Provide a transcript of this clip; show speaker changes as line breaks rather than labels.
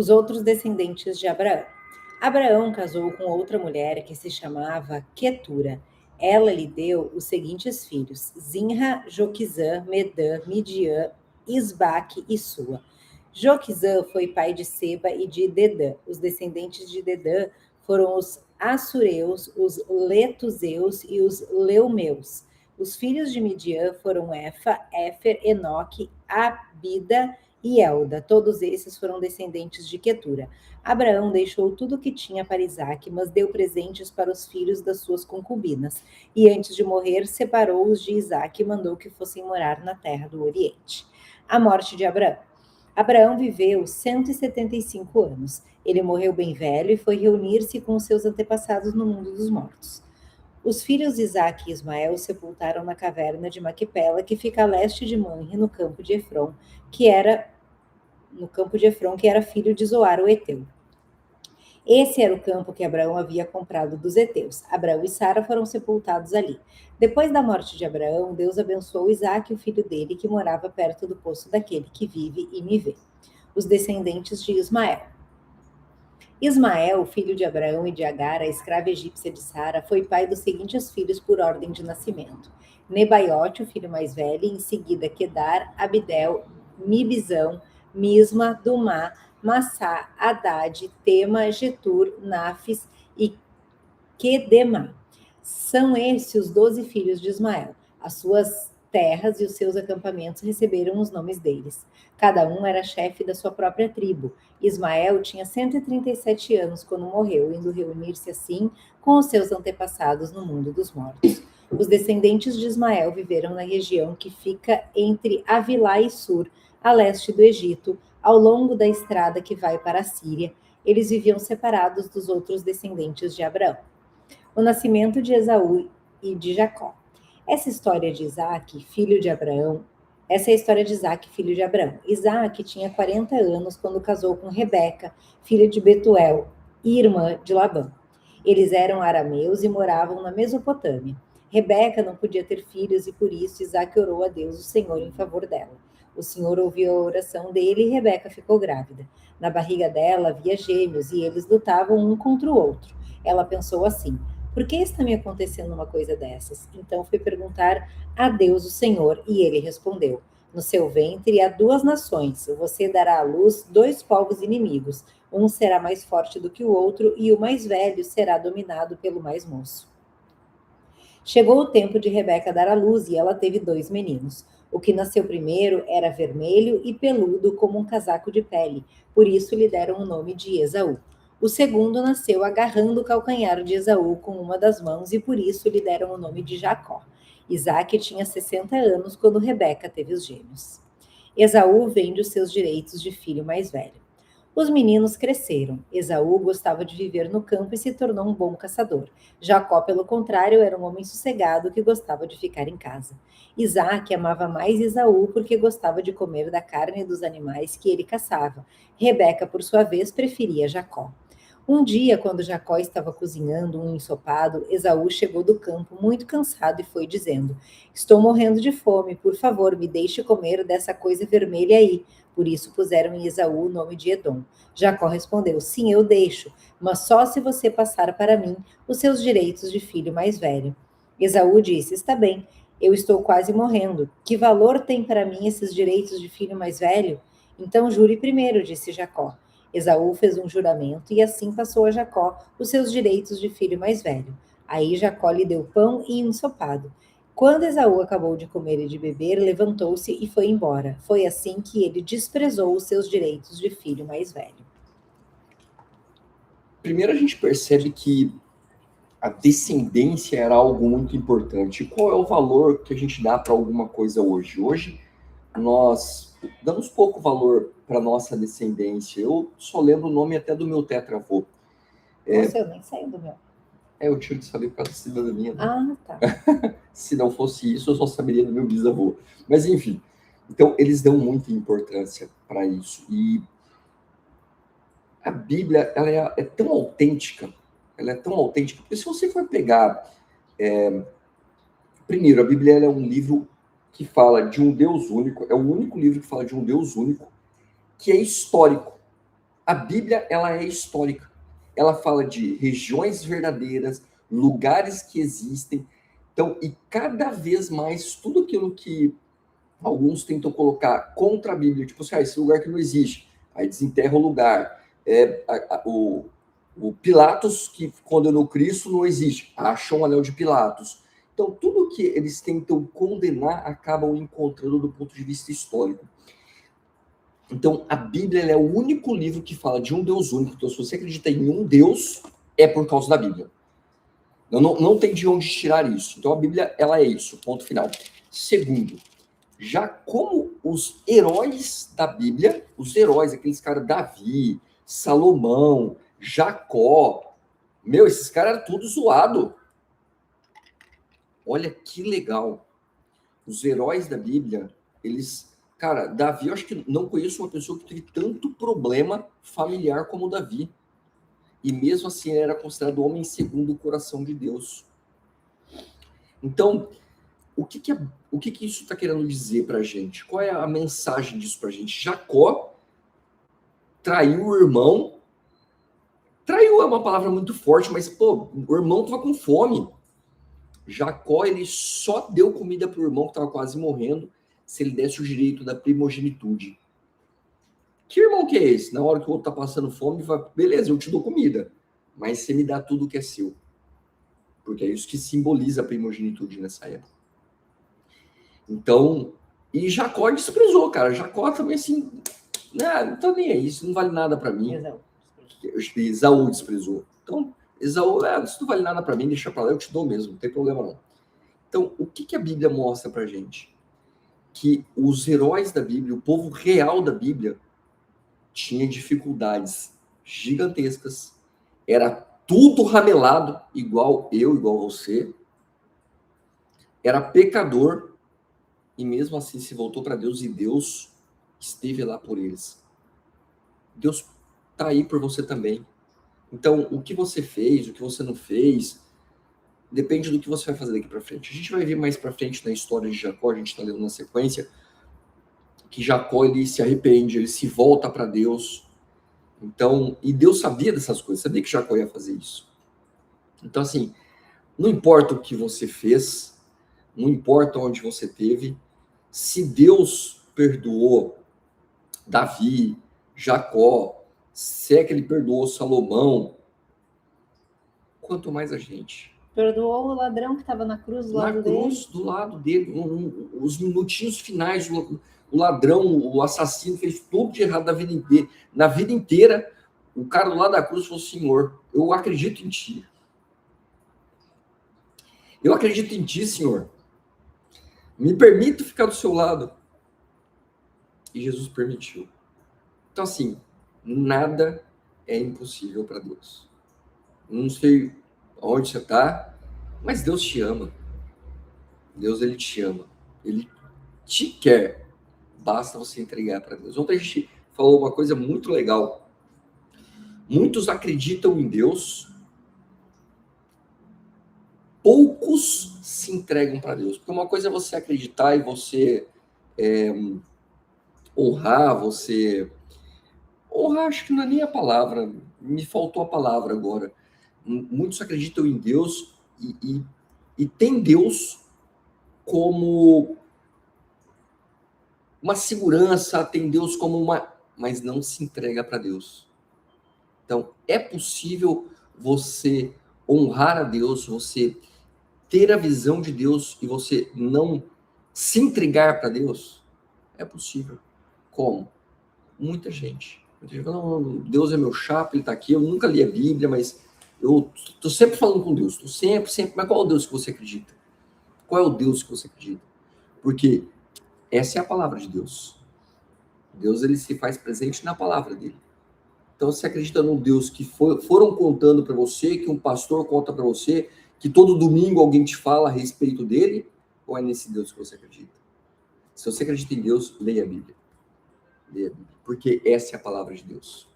Os outros descendentes de Abraão. Abraão casou com outra mulher que se chamava Quetura. Ela lhe deu os seguintes filhos: Zinra, Joquizã, Medã, Midian, Isbaque e Sua. Joquizã foi pai de Seba e de Dedã. Os descendentes de Dedã foram os Assureus, os Letuseus e os Leumeus. Os filhos de Midian foram Efa, Éfer, Enoque, Abida e Elda. Todos esses foram descendentes de Quetura. Abraão deixou tudo o que tinha para Isaque, mas deu presentes para os filhos das suas concubinas. E antes de morrer, separou-os de Isaque e mandou que fossem morar na terra do Oriente. A morte de Abraão. Abraão viveu 175 anos. Ele morreu bem velho e foi reunir-se com os seus antepassados no mundo dos mortos. Os filhos Isaque e Ismael sepultaram na caverna de Maquipela, que fica a leste de Manre, no campo de Efron, que era filho de Zoar, o Eteu. Esse era o campo que Abraão havia comprado dos heteus. Abraão e Sara foram sepultados ali. Depois da morte de Abraão, Deus abençoou Isaque, o filho dele, que morava perto do poço daquele que vive e me vê. Os descendentes de Ismael. Ismael, filho de Abraão e de Agar, a escrava egípcia de Sara, foi pai dos seguintes filhos por ordem de nascimento: Nebaiote, o filho mais velho, e em seguida Quedar, Abidel, Mibizão, Misma, Dumá, Massá, Haddad, Tema, Getur, Nafis e Quedemá. São esses os 12 filhos de Ismael. As suas terras e os seus acampamentos receberam os nomes deles. Cada um era chefe da sua própria tribo. Ismael tinha 137 anos quando morreu, indo reunir-se assim com os seus antepassados no mundo dos mortos. Os descendentes de Ismael viveram na região que fica entre Avilá e Sur, a leste do Egito, ao longo da estrada que vai para a Síria. Eles viviam separados dos outros descendentes de Abraão. O nascimento de Esaú e de Jacó. Essa é a história de Isaac, filho de Abraão. Isaac tinha 40 anos quando casou com Rebeca, filha de Betuel, irmã de Labão. Eles eram arameus e moravam na Mesopotâmia. Rebeca não podia ter filhos e por isso Isaac orou a Deus, o Senhor, em favor dela. O Senhor ouviu a oração dele e Rebeca ficou grávida. Na barriga dela havia gêmeos e eles lutavam um contra o outro. Ela pensou assim: por que está me acontecendo uma coisa dessas? Então foi perguntar a Deus, o Senhor, e ele respondeu: no seu ventre há 2 nações. Você dará à luz 2 povos inimigos. Um será mais forte do que o outro, e o mais velho será dominado pelo mais moço. Chegou o tempo de Rebeca dar à luz, e ela teve 2 meninos. O que nasceu primeiro era vermelho e peludo como um casaco de pele, por isso lhe deram o nome de Esaú. O segundo nasceu agarrando o calcanhar de Esaú com uma das mãos e por isso lhe deram o nome de Jacó. Isaque tinha 60 anos quando Rebeca teve os gêmeos. Esaú vende os seus direitos de filho mais velho. Os meninos cresceram. Esaú gostava de viver no campo e se tornou um bom caçador. Jacó, pelo contrário, era um homem sossegado que gostava de ficar em casa. Isaque amava mais Esaú porque gostava de comer da carne dos animais que ele caçava. Rebeca, por sua vez, preferia Jacó. Um dia, quando Jacó estava cozinhando um ensopado, Esaú chegou do campo muito cansado e foi dizendo: estou morrendo de fome, por favor, me deixe comer dessa coisa vermelha aí. Por isso puseram em Esaú o nome de Edom. Jacó respondeu: sim, eu deixo, mas só se você passar para mim os seus direitos de filho mais velho. Esaú disse: está bem, eu estou quase morrendo. Que valor tem para mim esses direitos de filho mais velho? Então jure primeiro, disse Jacó. Esaú fez um juramento e assim passou a Jacó os seus direitos de filho mais velho. Aí Jacó lhe deu pão e ensopado. Quando Esaú acabou de comer e de beber, levantou-se e foi embora. Foi assim que ele desprezou os seus direitos de filho mais velho.
Primeiro a gente percebe que a descendência era algo muito importante. Qual é o valor que a gente dá para alguma coisa hoje? Hoje nós damos pouco valor para nossa descendência. Eu só lembro o nome até do meu tetravô.
Nossa, eu nem sei do meu.
Eu tinha que saber por causa da cidadania. Né?
Ah, tá.
Se não fosse isso, eu só saberia do meu bisavô. Mas, enfim. Então, eles dão muita importância para isso. E a Bíblia, ela é tão autêntica. Ela é tão autêntica. Porque se você for pegar... Primeiro, a Bíblia ela é um livro que fala de um Deus único. É o único livro que fala de um Deus único, que é histórico. A Bíblia, ela é histórica. Ela fala de regiões verdadeiras, lugares que existem. Então, e cada vez mais, tudo aquilo que alguns tentam colocar contra a Bíblia, tipo assim, esse lugar que não existe, aí desenterra o lugar. O Pilatos, que condenou Cristo, não existe. Acham o anel de Pilatos. Então, tudo que eles tentam condenar, acabam encontrando do ponto de vista histórico. Então, a Bíblia é o único livro que fala de um Deus único. Então, se você acredita em um Deus, é por causa da Bíblia. Não tem de onde tirar isso. Então, a Bíblia, ela é isso, ponto final. Segundo, já como os heróis da Bíblia, os heróis, aqueles caras, Davi, Salomão, Jacó, esses caras eram tudo zoado. Olha que legal. Os heróis da Bíblia, eles... Cara, Davi, eu acho que não conheço uma pessoa que teve tanto problema familiar como Davi. E mesmo assim, ele era considerado o homem segundo o coração de Deus. Então, o que isso está querendo dizer para a gente? Qual é a mensagem disso para a gente? Jacó traiu o irmão. Traiu é uma palavra muito forte, mas, pô, o irmão estava com fome. Jacó, ele só deu comida para o irmão que estava quase morrendo, se ele desse o direito da primogenitude. Que irmão que é esse? Na hora que o outro está passando fome, vai, beleza, eu te dou comida, mas você me dá tudo que é seu. Porque é isso que simboliza a primogenitude nessa época. Então, e Jacó desprezou, cara. Jacó também, assim, não tô nem aí, isso não vale nada para mim. Esaú desprezou. Então, Esaú, isso não vale nada para mim, deixa para lá, eu te dou mesmo, não tem problema não. Então, o que a Bíblia mostra pra gente? Que os heróis da Bíblia, o povo real da Bíblia, tinha dificuldades gigantescas, era tudo ramelado, igual eu, igual você, era pecador, e mesmo assim se voltou para Deus, e Deus esteve lá por eles. Deus está aí por você também. Então, o que você fez, o que você não fez, depende do que você vai fazer daqui para frente. A gente vai ver mais para frente na história de Jacó, a gente está lendo na sequência, que Jacó, ele se arrepende, ele se volta para Deus. Então, e Deus sabia dessas coisas, sabia que Jacó ia fazer isso. Então, assim, não importa o que você fez, não importa onde você teve, se Deus perdoou Davi, Jacó, se é que ele perdoou Salomão, quanto mais a gente.
Perdoou o ladrão que estava na cruz do lado dele. Na cruz,
do lado dele, os minutinhos finais, o ladrão, o assassino fez tudo de errado na vida inteira. O cara do lado da cruz falou: Senhor, eu acredito em ti. Eu acredito em ti, Senhor. Me permita ficar do seu lado. E Jesus permitiu. Então, assim, nada é impossível para Deus. Não sei onde você está, mas Deus te ama. Deus, ele te ama. Ele te quer. Basta você entregar para Deus. Ontem a gente falou uma coisa muito legal. Muitos acreditam em Deus, poucos se entregam para Deus. Porque uma coisa é você acreditar e você honrar, você... Honrar, acho que não é nem a palavra. Me faltou a palavra agora. Muitos acreditam em Deus e tem Deus como uma segurança, tem Deus como uma... Mas não se entrega para Deus. Então, é possível você honrar a Deus, você ter a visão de Deus e você não se entregar para Deus? É possível. Como? Muita gente. Muita gente fala: não, Deus é meu chapa, ele está aqui, eu nunca li a Bíblia, mas eu estou sempre falando com Deus, estou sempre, mas qual é o Deus que você acredita? Qual é o Deus que você acredita? Porque essa é a palavra de Deus. Deus, ele se faz presente na palavra dele. Então, você acredita num Deus que foram contando para você, que um pastor conta para você, que todo domingo alguém te fala a respeito dele? Ou é nesse Deus que você acredita? Se você acredita em Deus, leia a Bíblia. Leia a Bíblia. Porque essa é a palavra de Deus.